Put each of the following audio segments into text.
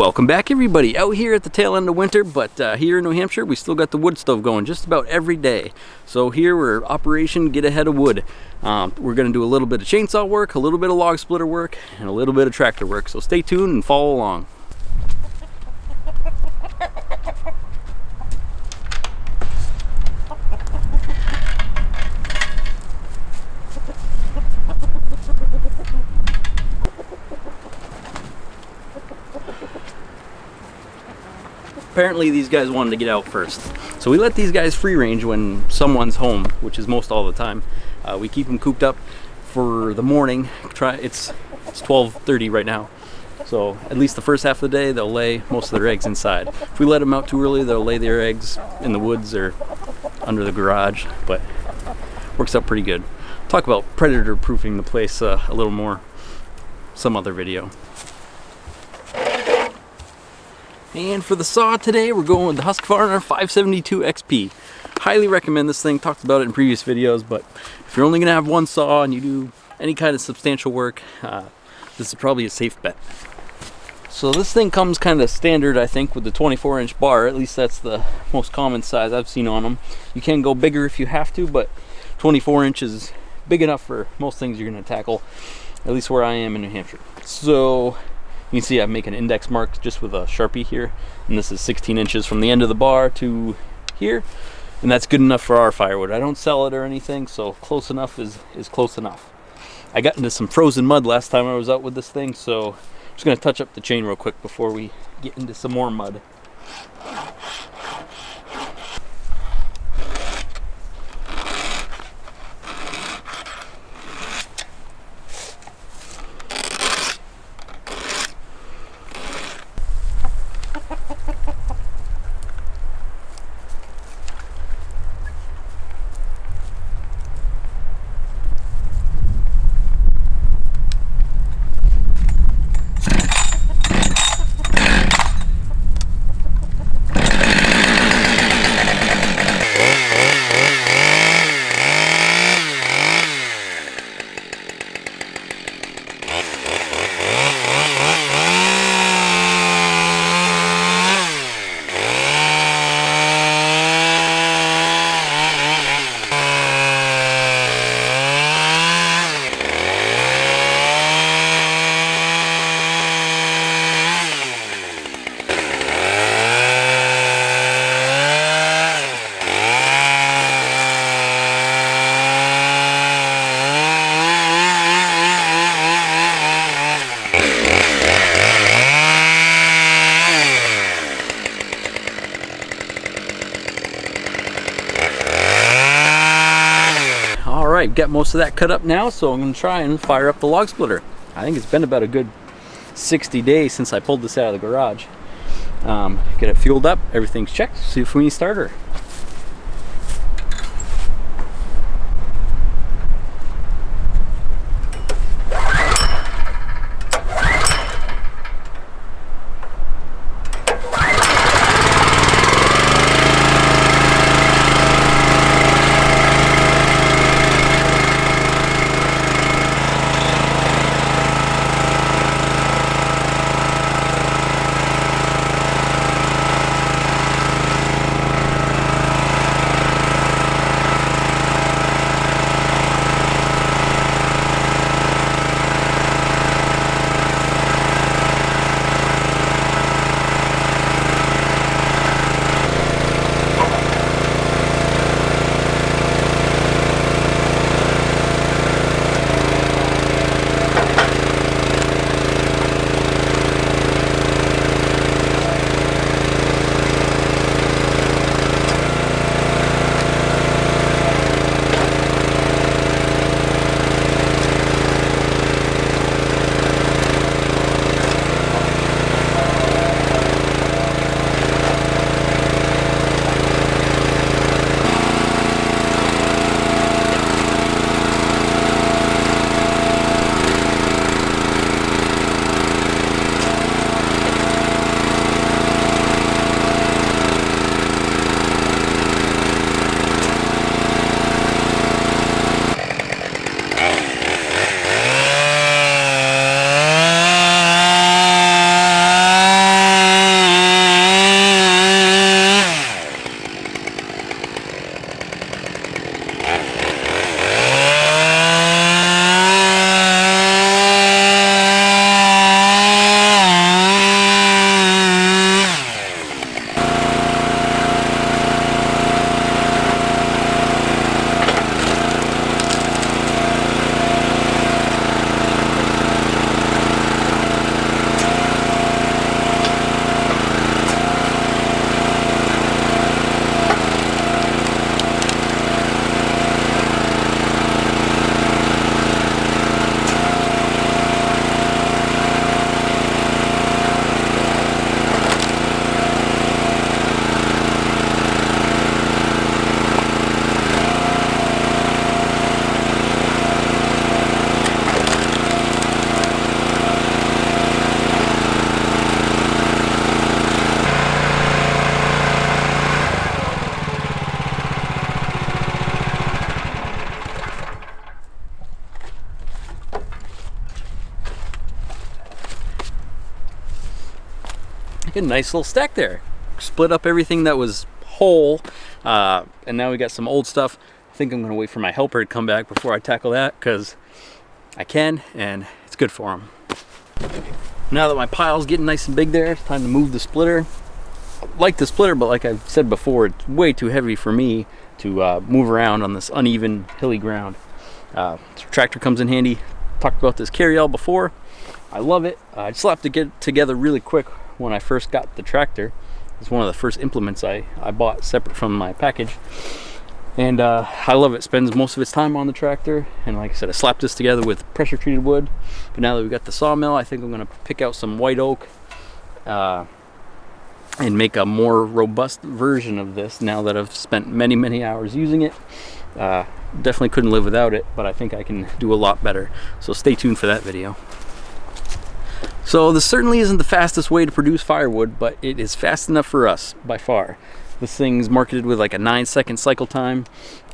Welcome back, everybody. Out here at the tail end of winter, but here in New Hampshire we still got the wood stove going just about every day. So here we're Operation Get Ahead of Wood. We're going to do a little bit of chainsaw work, a little bit of log splitter work, and a little bit of tractor work. So stay tuned and follow along. Apparently these guys wanted to get out first. So we let these guys free range when someone's home, which is most all the time. We keep them cooped up for the morning. It's 12:30 right now. So at least the first half of the day, they'll lay most of their eggs inside. If we let them out too early, they'll lay their eggs in the woods or under the garage, but works out pretty good. Talk about predator proofing the place a little more some other video. And for the saw today, we're going with the Husqvarna 572 XP. Highly recommend this thing. Talked about it in previous videos, but if you're only going to have one saw and you do any kind of substantial work, this is probably a safe bet. So this thing comes kind of standard, I think, with the 24-inch bar. At least that's the most common size I've seen on them. You can go bigger if you have to, but 24 inches is big enough for most things you're going to tackle, at least where I am in New Hampshire. So you can see I'm making index marks just with a Sharpie here, and this is 16 inches from the end of the bar to here, and that's good enough for our firewood. I don't sell it or anything, so close enough is close enough. I got into some frozen mud last time I was out with this thing, so I'm just going to touch up the chain real quick before we get into some more mud. Alright, got most of that cut up now, so I'm going to try and fire up the log splitter. I think it's been about a good 60 days since I pulled this out of the garage. Get it fueled up, everything's checked, see if we need a starter. Get a nice little stack there. Split up everything that was whole, and now we got some old stuff. I think I'm gonna wait for my helper to come back before I tackle that, because I can, and it's good for him. Now that my pile's getting nice and big there, it's time to move the splitter. I like the splitter, but like I've said before, it's way too heavy for me to move around on this uneven, hilly ground. So tractor comes in handy. Talked about this carryall before. I love it. I slapped it together really quick when I first got the tractor. It's one of the first implements I bought separate from my package. And I love it. Spends most of its time on the tractor. And like I said, I slapped this together with pressure treated wood. But now that we've got the sawmill, I think I'm going to pick out some white oak and make a more robust version of this now that I've spent many hours using it. Definitely couldn't live without it, but I think I can do a lot better. So stay tuned for that video. So this certainly isn't the fastest way to produce firewood, but it is fast enough for us by far. This thing's marketed with like a 9-second cycle time,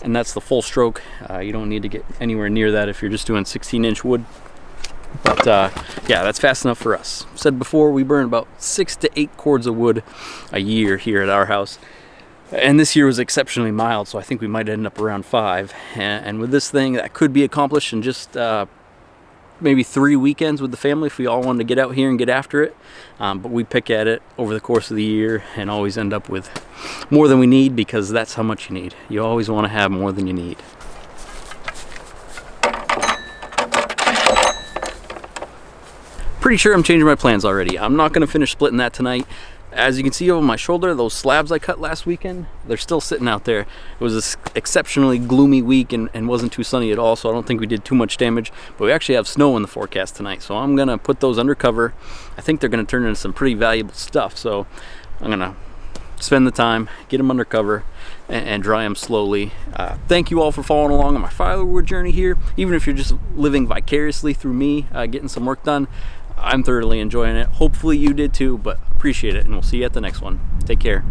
and that's the full stroke. You don't need to get anywhere near that if you're just doing 16-inch wood. But yeah, that's fast enough for us. Said before, we burn about 6 to 8 cords of wood a year here at our house. And this year was exceptionally mild, so I think we might end up around 5. And with this thing, that could be accomplished in just maybe 3 weekends with the family if we all wanted to get out here and get after it. But we pick at it over the course of the year and always end up with more than we need, because that's how much you need. You always want to have more than you need. Pretty sure I'm changing my plans already. I'm not going to finish splitting that tonight. As you can see over my shoulder, those slabs I cut last weekend, they're still sitting out there. It was an exceptionally gloomy week and wasn't too sunny at all, so I don't think we did too much damage. But we actually have snow in the forecast tonight, so I'm going to put those under cover. I think they're going to turn into some pretty valuable stuff, so I'm going to spend the time, get them under cover, and dry them slowly. Thank you all for following along on my firewood journey here. Even if you're just living vicariously through me, getting some work done, I'm thoroughly enjoying it. Hopefully you did too, but appreciate it, and we'll see you at the next one. Take care.